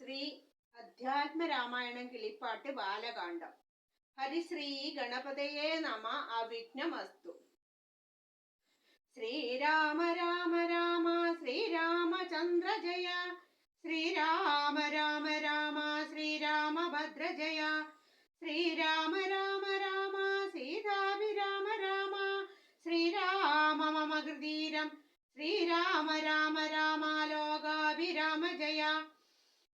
ശ്രീ അധ്യാത്മരാമായണം കിളിപ്പാട്ട് ബാലകാണ്ഡം. ഹരിശ്രീ ഗണപതയേ നമ. അവിഘ്നമസ്തു. ശ്രീരാമ രാമ രാമ ശ്രീരാമചന്ദ്ര ജയ. ശ്രീരാമ രാമ രാമ ശ്രീരാമഭദ്ര ജയ. ശ്രീരാമ രാമ രാമ സീതാഭിരാമ രാമ. ശ്രീരാമ മമ ഹൃദീരം. ശ്രീരാമ രാമ രാമ ലോകാഭിരാമ ജയ.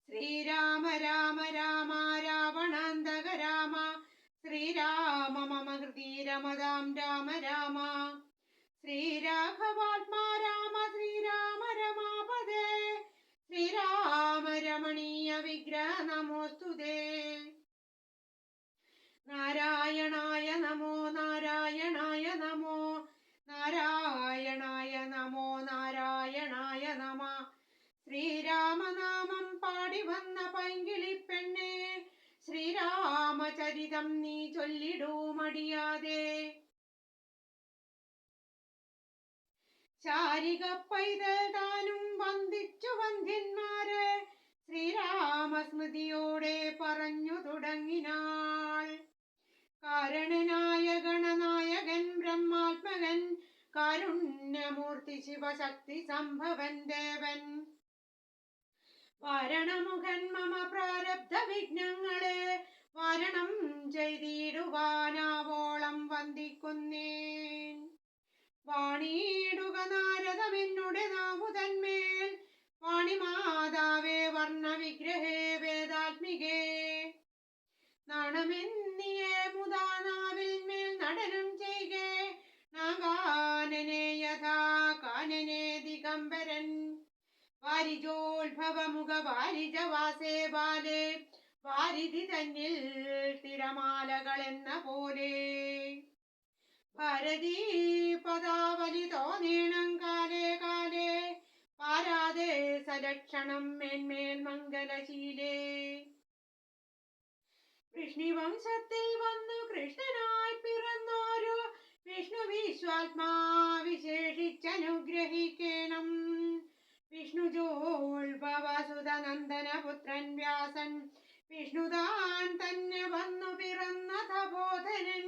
ശ്രീരാമ രാമ രാമ രാവണാന്തക രാമ. ശ്രീരാമ മമ ഹൃദീരമതാം രാമ രാമ. ശ്രീരാഘവാത്മാ രാമ ശ്രീരാമ രമാപദേ. ശ്രീരാമ രമണീയ വിഗ്രഹ നമോസ്തുതേ. നാരായണായ നമോ നാരായണായ നമോ നാരായണായ നമോ നാരായണായ നമ. ശ്രീരാമനാമം പാടി വന്ന പൈങ്കിളിപ്പെണ്ണേ, ശ്രീരാമചരിതം നീ ചൊല്ലിടൂ മടിയാതെ. ശാരിക പൈതൽ താനും വന്ദിച്ചു വന്ധ്യന്മാരെ, ശ്രീരാമസ്മൃതിയോടെ പറഞ്ഞു തുടങ്ങിനാൾ. കാരണനായ ഗണനായകൻ ബ്രഹ്മാത്മകൻ, കാരുണ്യമൂർത്തി ശിവശക്തി സംഭവൻ ദേവൻ. വാരണമുഖൻ മമ പ്രാരബ്ധ വിഘ്നങ്ങളെ, വാരണം ചെയ്തിടുവാനാവോളം വന്ദിക്കുന്നേൻ. വാണിയിടുക നാരദമെന്നുടെ നാവുതന്മേൽ, വാണിമാതാവേ വർണ്ണവിഗ്രഹേ വേദാത്മികേ. നാണമെന്നിയേ മുദാനാവിൽ മേൽ നടനം ചെയ്കേ, നാഗാനനെ യഥാ കാനനെ ദിഗംബരൻ. വാരിജോത്ഭവമുഖ വാരിജവാസേ ബാലേ, വാരിധി തന്നിൽ തിരമാലകൾ എന്ന പോലെ. ഭാരതീ പദാവലി തോന്നേണം കാലേ കാലേ, പാരാതെ സലക്ഷണം മേന്മേൽ മംഗലശീലേ. വൃഷ്ണിവംശത്തിൽ വന്നു കൃഷ്ണനായി പിറന്നോരു വിഷ്ണു വിശ്വാത്മാ വിശേഷിച്ചനുഗ്രഹിക്കണം. വിഷ്ണുജോത്ഭവസുതനന്ദന പുത്രൻ വ്യാസൻ, വിഷ്ണുതാൻ തന്നെ വന്നു പിറന്ന തപോധനൻ.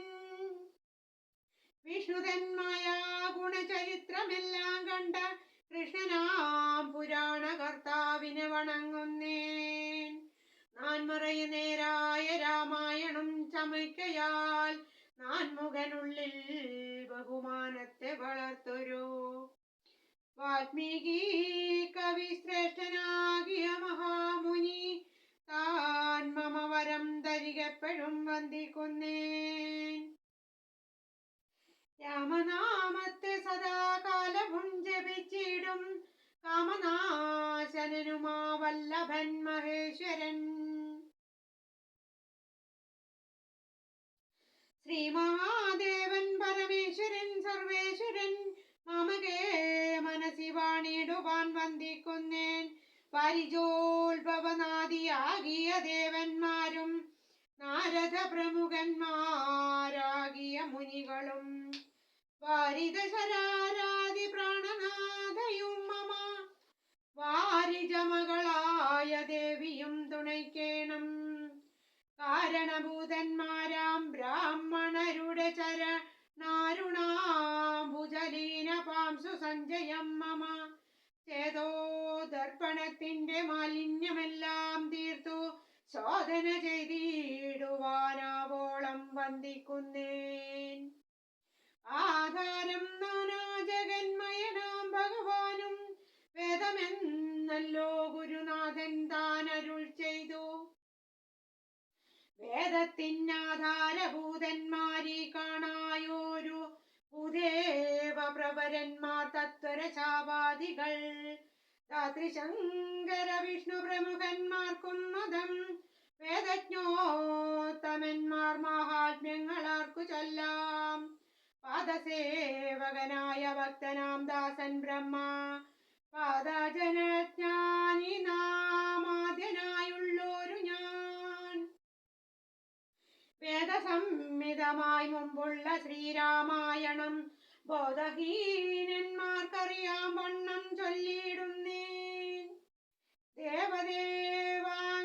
വിഷ്ണുതന്മായ ഗുണചരിത്രമെല്ലാം കണ്ട കൃഷ്ണനാം പുരാണ കർത്താവിനെ വണങ്ങുന്നേൻ. നാൻമറയു നേരായ രാമായണം ചമയ്ക്കയാൽ, നാൻമുഖനുള്ളിൽ ബഹുമാനത്തെ വളർത്തൊരു വാൽമീകി കവി ശ്രേഷ്ഠനാകിയ മഹാമുനി, താൻ മമ വരം ധരികപ്പെഴും വന്ദിക്കുന്നേൻ. രാമനാമത്തെ സദാകാലവും ജപിച്ചിടും കാമനാശനനുമാ വല്ലഭൻ മഹേശ്വരൻ. ശ്രീമഹാദേവൻ പരമേശ്വരൻ സർവേശ്വരൻ, മമകേ മനസി വാണിടുവാൻ വന്ദിക്കുന്നേൻ. വാരിജോത്ഭവനാദിയാകിയ ദേവന്മാരും, നാരദ പ്രമുഖന്മാരാകിയ മുനികളും, വാരിദശരാരാദി പ്രാണനാഥയും മമ വാരിജമകളായ ദേവിയും തുണയ്ക്കേണം. കാരണഭൂതന്മാരാം ബ്രാഹ്മണരുടെ ചരണാരുണാംബുജലീന പാംസു സഞ്ജയം മമ. ചേതോ ദർപ്പണത്തിന്റെ മാലിന്യമെല്ലാം തീർത്തു ശോധന ചെയ്തിടുവാനാവോളം വന്ദിക്കുന്നേൻ. ആധാരം നാനാ ജഗന്മയനാം ഭഗവാനും, വേദമെന്നല്ലോ ഗുരുനാഥൻ താൻ അരുൾ ചെയ്തു. വേദത്തിനാധാരഭൂതന്മാരീ കാണായോരു ഭൂദേവ പ്രവരന്മാർ തത്വരചാവാദികൾ. ധാത്രിശങ്കര വിഷ്ണു പ്രമുഖന്മാർക്കും മതം, വേദജ്ഞോത്തമന്മാർ മാഹാത്മ്യങ്ങളാർക്കു ചൊല്ലാം. പാദസേവകനായ ഭക്തനാം ദാസൻ ബ്രഹ്മ, പാദജനജ്ഞാനി നാമാദ്യനായുള്ളോരു ഞാൻ. വേദസംഹിതമായി മുമ്പുള്ള ശ്രീരാമായണം ബോധഹീനന്മാർക്കറിയാം വണ്ണം ചൊല്ലിയിടുന്നേൻ. ദേവദേവാംഗ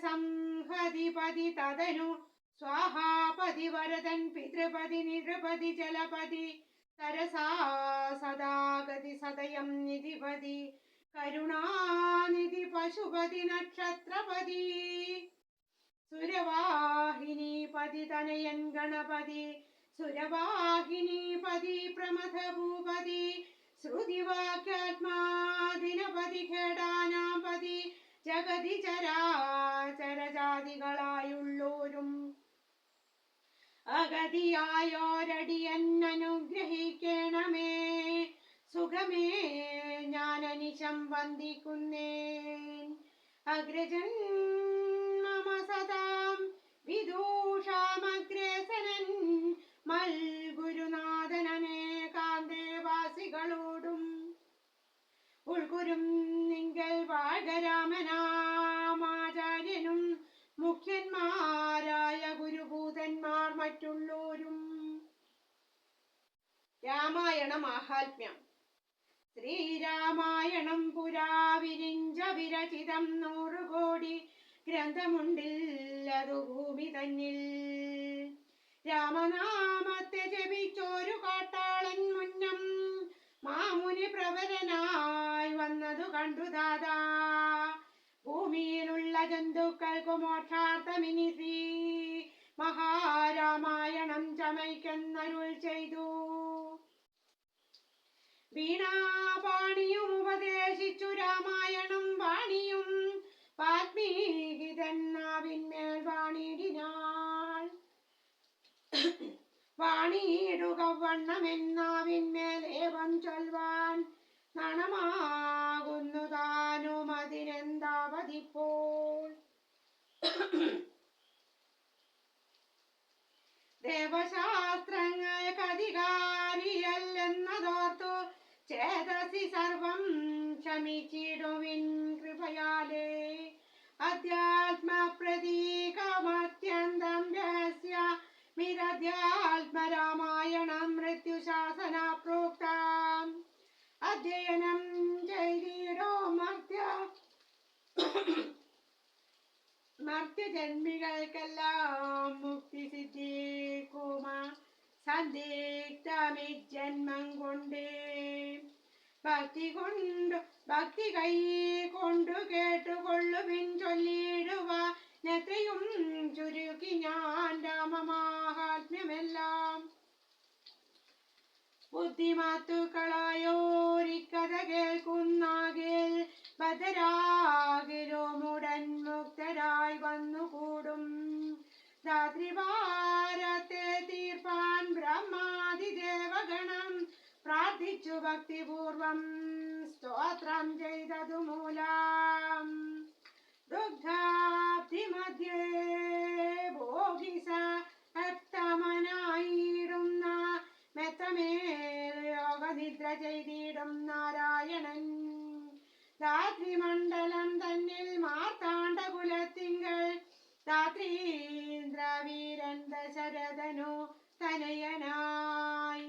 സംഹതിപതി തദനു സ്വാഹാപതി വരദൻ പിതൃപതി നിരുപതി ജലപതി സരസാ സദാഗതി സദയം നിധിപതി കരുണാനിധി പശുപതി നക്ഷത്രപതി സുരവാഹിനീപതി തനയൻ ഗണപതി സുരവാഹിനീപതി പ്രമഥ ഭൂപതി ശ്രുതിവാക്യാത്മാദിനപതി ഖേടാനാപതി ജഗതി ചരാചരജാതികളായുള്ളോരും അഗതിയായോരടിയന്നനുഗ്രഹിക്കണമേ സുഖമേ ഞാനനിശം വന്ദിക്കുന്നേൻ അഗ്രജൻ മമ സദാം വിദൂഷാമഗ്രേസനൻ മൽഗുരുനാഥനേകാന്തേവാസികളോടും ഉൾക്കുരും നിങ്കൽ വാഴരാമനാമാചാര്യനും മുഖ്യന്മാരായ ഗുരുഭൂതന്മാർ മറ്റുള്ളോരും. രാമായണ മാഹാത്മ്യം. ശ്രീരാമായണം പുരാ വിരിഞ്ച വിരചിതം 100 കോടി ഗ്രന്ഥമുണ്ടില്ലതു ഭൂമി തന്നിൽ. രാമനാമത്തെ ജപിച്ചോരു കാട്ടാളൻ മുന്നം മാമുനി പ്രവരനായി വന്നതു കണ്ടു ദാദാ. ഭൂമിയിലുള്ള ജന്തുക്കൾക്കു മോക്ഷാർത്ഥമിനി ശ്രീ മഹാരാമായണം ചമയ്ക്കെന്നരുൾ ചെയ്തു. വീണാപാണിയും ഉപദേശിച്ചു രാമായണം വാണിയും വാൽമീകി തന്നാവിന്മേൽ വാണിടിനാൾ. വാണിയിടുക വണ്ണമെന്നാവിന്മേൽ ഏവം ചൊൽവാൻ നണമാകുന്നു താനും അതിനെന്താവതിപ്പോൾ. ദേവശാസ്ത്രങ്ങൾക്കധികാരിയല്ലെന്നതോർത്തു ചേതസി സർവം ക്ഷമിച്ചിടുവിൻ കൃപയാലേ. അധ്യാത്മപ്രതീകമത്യന്തം രഹസ്യ മിരധ്യാത്മരാമായണം മൃത്യുശാസന പ്രോക്താം. അധ്യയനം ചെയ്തിടോ മർത്യജന്മികൾക്കെല്ലാം മുക്തി സിദ്ധിക്കുമ സന്ദിഗ്ധമിജന്മം കൊണ്ടേ. ഭക്തി കൈ കൊണ്ടു കേട്ടുകൊള്ളുവിൻ ചൊല്ലിടുക എത്രയും ചുരുക്കി ഞാൻ രാമമാഹാത്മ്യമെല്ലാം. ബുദ്ധിമാത്തുക്കളായോരിക്കഥ കേൾക്കുന്നാകിൽ ബദ്ധരാകിലുമുടൻ മുക്തരായി വന്നുകൂടും. രാത്രിവാരത്തെ തീർപ്പാൻ ബ്രഹ്മാദിദേവഗണം പ്രാർത്ഥിച്ചു ഭക്തിപൂർവം സ്തോത്രം ചെയ്തതു മൂലം. ദുഗ്ധാബ്ധിമധ്യേ ഭോഗിസ ഭക്തമനായിടുന്ന മെത്തമേൽ യോഗനിദ്ര ചെയ്തിടും നാരായണൻ. രാത്രിമണ്ഡലം തന്നിൽ മാർത്താണ്ഡകുലത്തിങ്കൾ രാത്രീന്ദ്രവീരൻ ദശരഥനു തനയനായി.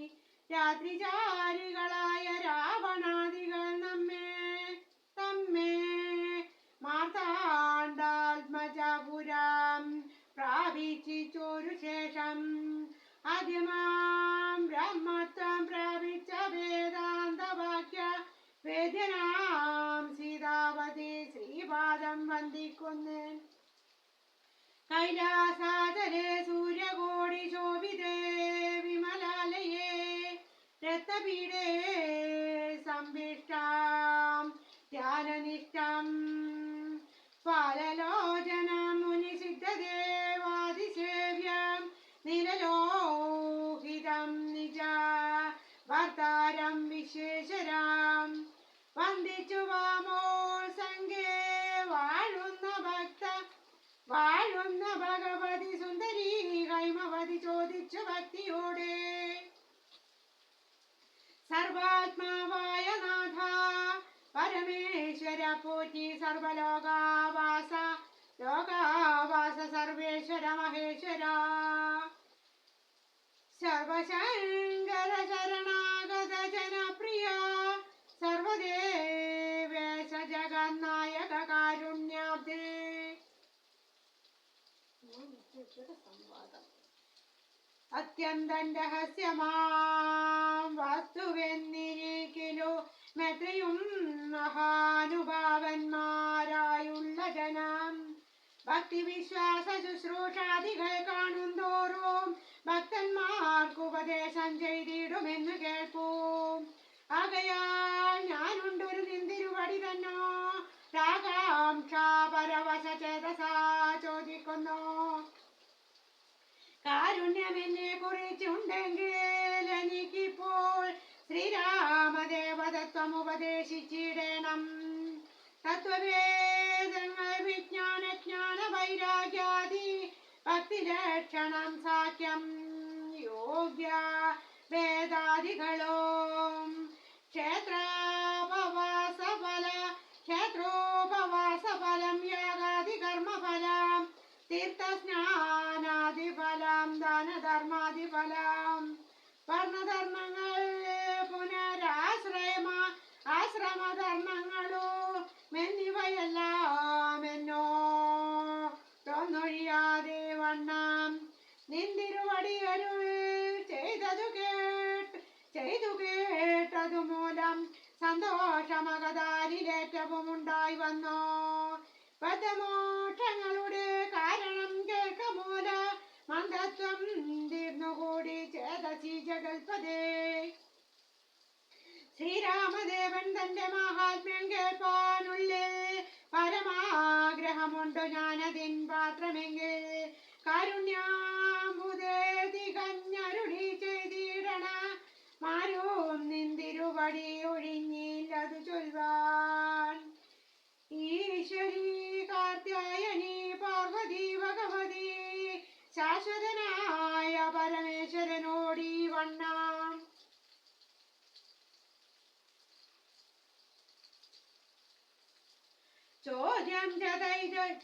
രാത്രിചാരികളായ രാവണാദികൾ തമ്മേ മാർത്താണ്ഡാത്മജപുരം പ്രാപിച്ചോരു ശേഷം ആദ്യമാം ബ്രഹ്മത്വം പ്രാപിച്ച വേദാന്തവാക്യ വേദ്യനാം സീതാവതി ശ്രീപാദം വന്ദിക്കുന്നു. കൈലാസാചരേ സൂര്യകോടി ശോഭിതേ വിമലാലയേ രത്നപീഠേ സംവിഷ്ടാം ധ്യാനനിഷ്ഠം പാലലോചന മുനിസിദ്ധദേവാദിസേവ്യം നിരലോഹിതം നിജ ഭർത്താരം വിശേഷരാം വന്ദിച്ചു വാമോൾ സംഘേ വാഴുന്ന ഭഗവതി സുന്ദരി ഹൈമവതി ചോദിച്ചു ഭക്തിയോടെ. സർവാത്മാവായ നാഥ പരമേശ്വര പോറ്റി സർവലോകാവാസ സർവേശ്വര മഹേശ്വര സർവശങ്കര ശരണാഗത ജനപ്രിയ സർവദേവേശ ജഗന്നായക കാരുണ്യാബ്ദേ. സംവാദം അത്യന്തം രഹസ്യമാം വസ്തുവെന്നിരിക്കലോ മെത്രയും മഹാനുഭാവന്മാരായുള്ള ജനം ഭക്തിവിശ്വാസ ശുശ്രൂഷാദികൾ കാണുന്തോറും ഭക്തന്മാർക്ക് ഉപദേശം ചെയ്തിടുമെന്ന് കേൾപ്പൂ. ആകയാൽ ഞാനുണ്ടൊരു നിന്തിരുവടി തന്നോ രാഗാംക്ഷാപരവശ ചേതസാ ചോദിക്കുന്നു. കാരുണ്യമെന്നെ കുറിച്ചുണ്ടെങ്കിൽ എനിക്കിപ്പോൾ ശ്രീരാമദേവതത്വം ഉപദേശിച്ചിടണം. തത്വവേദങ്ങൾ വിജ്ഞാനജ്ഞാന വൈരാഗ്യാദി ഭക്തിലക്ഷണം സാഖ്യം യോഗ്യ വേദാദികളും ക്ഷേത്രോപവാസഫലം യാഗാദി കർമ്മഫലം തീർത്ഥസ്നാനാദിഫലം ദാനധർമാദിഫലം വർണ്ണധർമ്മങ്ങൾ ആശ്രമധർമ്മങ്ങളോ എന്നിവയെല്ലാം എന്നോടൊന്നൊഴിയാതെ വണ്ണം നിന്തിരുവടിയരുൾ ചെയ്തു കേട്ടതു മൂലം സന്തോഷമകതാരിലേറ്റവും ഉണ്ടായി വന്നു. പദമോക്ഷങ്ങളുടെ കാരണം കേൾക്കമൂല മന്ദത്വം തീർന്നുകൂടി ചേതസി ജഗൽപദേ. ശ്രീരാമദേവൻ തന്റെ മഹാത്മ്യം കേൾപ്പാനുള്ളിൽ പരമാഗ്രഹമുണ്ടു ഞാനതിൻ പാത്രമെങ്കിൽ കാരുണ്യാംബുദേ തികഞ്ഞരുളി ചെയ്തിടണ മാരും നിന്തിരുവടി ഒഴിഞ്ഞില്ലതു ചൊൽവാൻ. ഈശ്വരീ കാർത്യായനി പാർവതി ഭഗവതി ശാശ്വതനായ പരമേശ്വരനോടീ വണ്ണം ചോദ്യം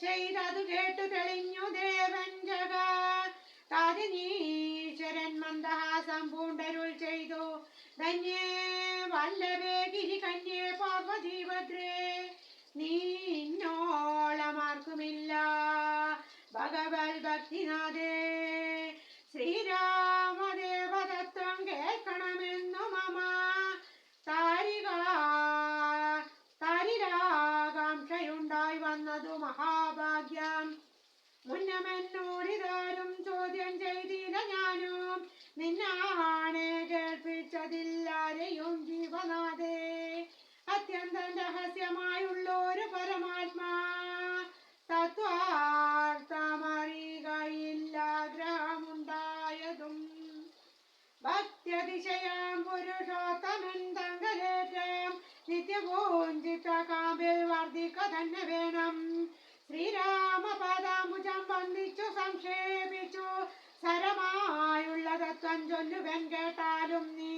ചെയ്തതു കേട്ടു തെളിഞ്ഞു ദേവൻ ജഗത്താരിണീശ്വരൻ മന്ദഹാസം പൂണ്ടരുൾ ചെയ്തു. ധന്യേ വല്ലഭേ ഗിരികന്യേ പാർവതി ഭദ്രേ നീന്നോളമാർക്കുമില്ല ഭഗവത് ഭക്തിനാഥേ. ശ്രീരാമദേവതത്വം കേൾക്കണമെന്നു മമ താരിരാകാംക്ഷയുണ്ടായി വന്നതു മഹാഭാഗ്യം. മുന്നമെന്നോടിതാരും ചോദ്യം ചെയ്തില്ല, ഞാനും നിന്നാണ് കേൾപ്പിച്ചതില്ലാരെയും ജീവനാഥേ. അത്യന്തം രഹസ്യമായുള്ളൊരു പരമാത്മാ തത്വാർത്ഥമറിയുകയില്ലാഗ്രഹമുണ്ടായതും ഭക്ത്യതിശയം പുരുഷോത്തമൻ തങ്കലേറ്റം നിത്യപൂഞ്ചിത്തകാമ്പിൽ വർദ്ധിക്ക തന്നെ വേണം. ശ്രീരാമപാദാംബുജം വന്ദിച്ചു സംക്ഷേപിച്ചു സരമായുള്ള തത്വം ചൊല്ലുവൻ കേട്ടാലും നീ.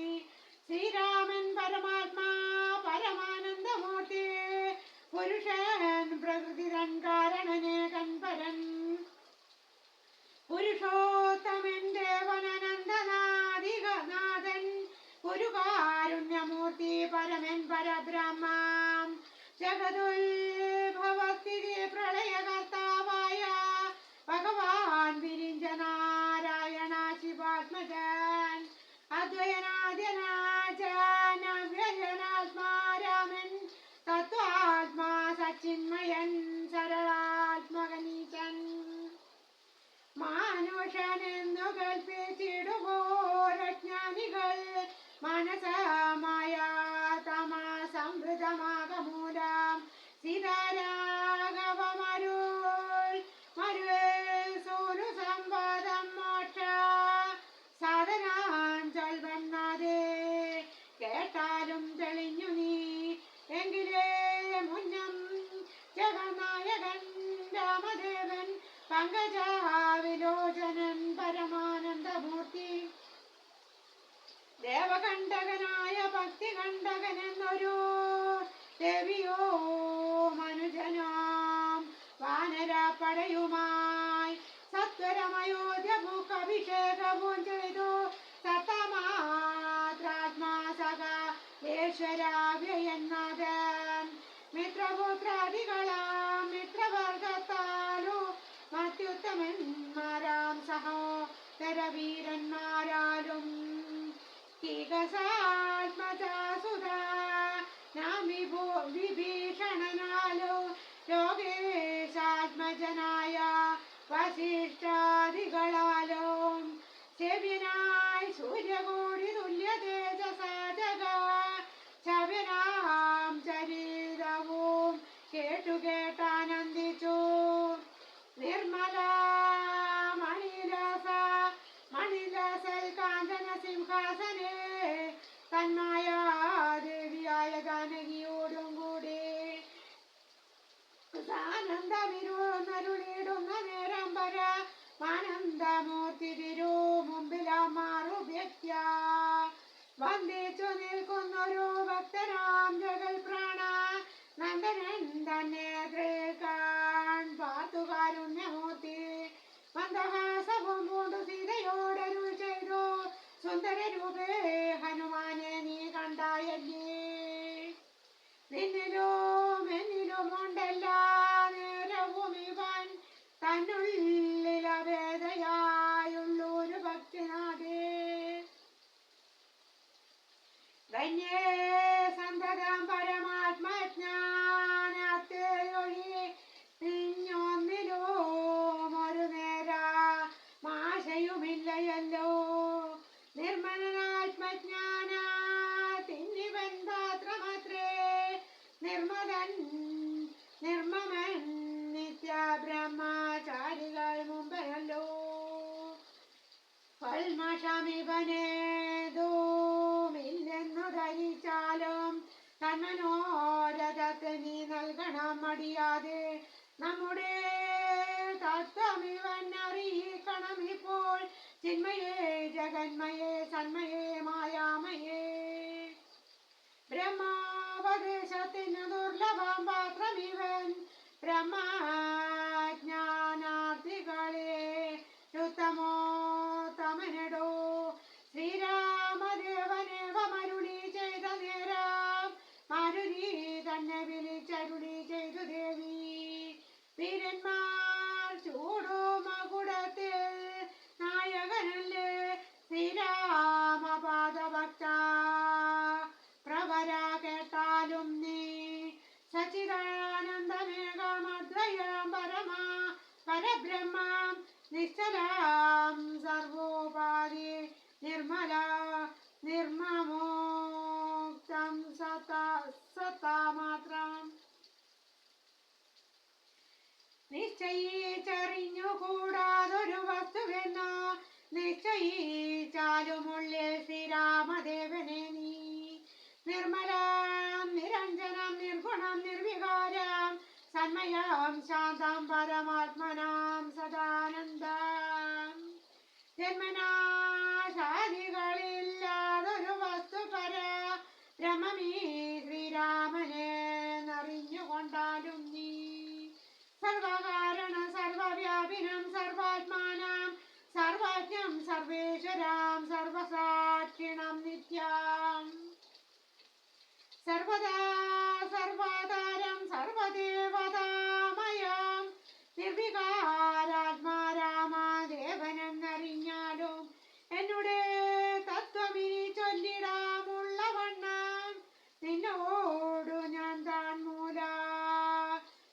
ശ്രീരാമൻ പരമാത്മാ പരമാനന്ദമൂർത്തി പുരുഷൻ പ്രകൃതിരൻ കാരണനേകൻ പരൻ പുരുഷോത്തമൻ ദേവനനന്ദനാദികനാഥൻ ഗുരുകാരുണ്യമൂർത്തി പരമൻ പരബ്രഹ്മം ജഗതുൽഭവസ്ഥിതി പ്രളയകർത്താവായ ഭഗവാൻ വിരിഞ്ചനാരായണ ശിവാത്മജൻ അദ്വയനാദ്യനാചാനവ്യജനാത്മാരാമൻ തത്വാത്മാ സച്ചിന്മയൻ സരളാത്മകനീശൻ മാനുഷനെന്നു കൽപ്പിച്ചിടുവോരജ്ഞാനികൾ മനസമായ തമസംവൃതമാകമൂലം സീതാരാഘവമരുൾ സംവാദം മോക്ഷ സാധനാൻ ചൊൽവന്നതേ. കേട്ടാലും തെളിഞ്ഞു നീ എങ്കിലേ മുന്നം ജഗന്നായകൻ രാമദേവൻ പങ്കജാവിലോചനൻ പരമാനന്ദമൂർത്തി ദേവകണ്ഠകനായ ഭക്തികണ്ഠകൻ എന്നൊരു ദേവിയോ മനുജനാം വാനരപ്പടയുമായി സത്വരമയോധ്യ ഭൂക്കഭിഷേകവും ചെയ്തു സത്തമാത്രാത്മാ സകലേശ്വരാവ്യയന്നാഥൻ മിത്രപുത്രാദികളാം മിത്രവർഗത്താലു മത്യുത്തമൻ ധീരന്മാരാം സഹോദരവീരന്മാരാലും വിഭീഷണനാലോ ലോകേശാത്മജനായ വസിഷ്ഠാദികളാലോ സെവ്യനായി സൂര്യകോടി തുല്യ തേജസാജക ശവ്യനാം ചരിതവും കേട്ടാനന്ദിച്ചു. നിർമ്മല മണിലസൽ കാഞ്ചന സിംഹാസനെ തന്മായ ദേവിയായ ജാനകിയോടും കൂടി ആനന്ദമിരുന്നരുളിടുന്ന നേരം വര ആനന്ദമൂർത്തി തിരു മുമ്പിലമാറുഭ്യക്യ വന്ദിച്ചു നിൽക്കുന്നൊരു ഭക്തനാം ജഗൽ പ്രാണ നന്ദനൻ തന്നെ ത്രികാൺ പാർത്തുകാരുണ്യമൂർത്തി മന്ദഹാസവും പൂണ്ടു സീതയോടരുൾ ചെയ്തു. സുന്ദര രൂപേ ഹനുമാനെ നീ കണ്ടായല്ലേ, നിന്നിലും എന്നിലുമുണ്ടെല്ലാ നേരവും ഇവൻ തന്നുള്ളിലവേദയായുള്ളൊരു ഭക്തിനാഥേ. ധന്യേ സന്തതം പരമാത്മജ്ഞാനത്തെ ഒഴിഞ്ഞൊന്നിലും ഒരു നേരമാശയുമില്ലയല്ലോ. നിർമ്മലനാത്മജ്ഞാനത്തിന്നിവൻ പാത്രമത്രേ, നിർമ്മമൻ നിത്യ ബ്രഹ്മചാരികൾ മുമ്പല്ലോ. കൽമഷമിവനേതുമില്ലെന്നു ധരിച്ചാലും തന്മനോരഥത്തെ നീ നൽകണം മടിയാതെ. നമ്മുടെ തത്വമിവൻ അറിയിക്കണം ഇപ്പോൾ, ചിന്മയേ ജഗന്മയേ സന്മയേ മായാമയേ. ബ്രഹ്മാവദേശത്തിന് ദുർലഭം പാത്രമിവൻ, ബ്രഹ്മജ്ഞാനാർത്ഥികളെ ഉത്തമോത്തമനടോ. ശ്രീരാമദേവനേവമരുളി ചെയ്ത നേരം മാരുതി തന്നെ വിളിച്ചരുളി ചെയ്തു ദേവി. വീരന്മാർ ചൂടുമകുടത്തിൽ നായകനല്ലേ ശ്രീരാമപാദഭക്ത പ്രവര കേട്ടാലും നീ. സച്ചിദാനന്ദമേകമദ്വയം പരബ്രഹ്മം നിശ്ചലം സർവോപാധി നിർമ്മമോക്തം സത്താമാത്രം. നിശ്ചയിച്ചറിഞ്ഞുകൂടാതൊരു വസ്തുവെന്നോ നിശ്ചയിച്ചാലുമുള്ളിൽ ശ്രീരാമദേവനെ നീ. നിർമ്മലം നിരഞ്ജനം നിർഗുണം നിർവികാരം സന്മയം ശാന്തം പരമാത്മനാം സദാനന്ദം. ജന്മനാശാദികളില്ലാതൊരു വസ്തു പര ബ്രഹ്മമീ ശ്രീരാമനെ നറിഞ്ഞുകൊണ്ടാലും നീ. സർവകാരണ സർവവ്യാപിനം സർവാത്മാനം സർവജ്ഞം സർവേശ്വരം സർവസാക്ഷിണം നിത്യം. സർവദാ സർവാധാരം സർവദേവതാമയം നിർവികാരാത്മാരാമദേവനെന്നറിഞ്ഞാലും എന്നുടെ തത്വമിനി ചൊല്ലിടാമുള്ളവണ്ണം നിന്നോടു ഞാൻ താൻ മൂല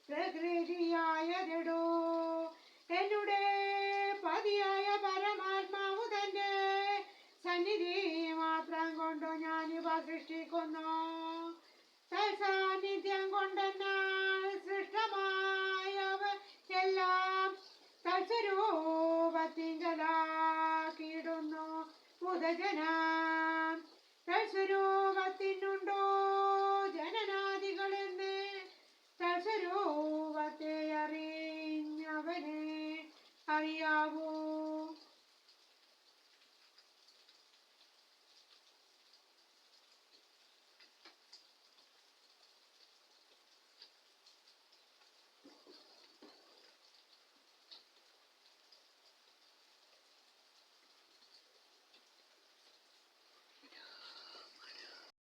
പ്രകൃതിയായതിടൂ. എന്നുടെ പതിയായ പരമാത്മാവു തന്റെ സന്നിധി മാത്രം കൊണ്ടു ഞാനിവ സൃഷ്ടിക്കുന്നു. തത്സാന്നിധ്യം കൊണ്ടെന്നാൽ സൃഷ്ടമായവയെല്ലാം തത്സ്വരൂപത്തിങ്കലാക്കിയിടുന്നു മുതജനം. തത്സ്വരൂപത്തിനുണ്ടോ ജനനാദികളെന്ന് തത്സ്വരൂപത്തെ അറിഞ്ഞവനെ അറിയാവൂ.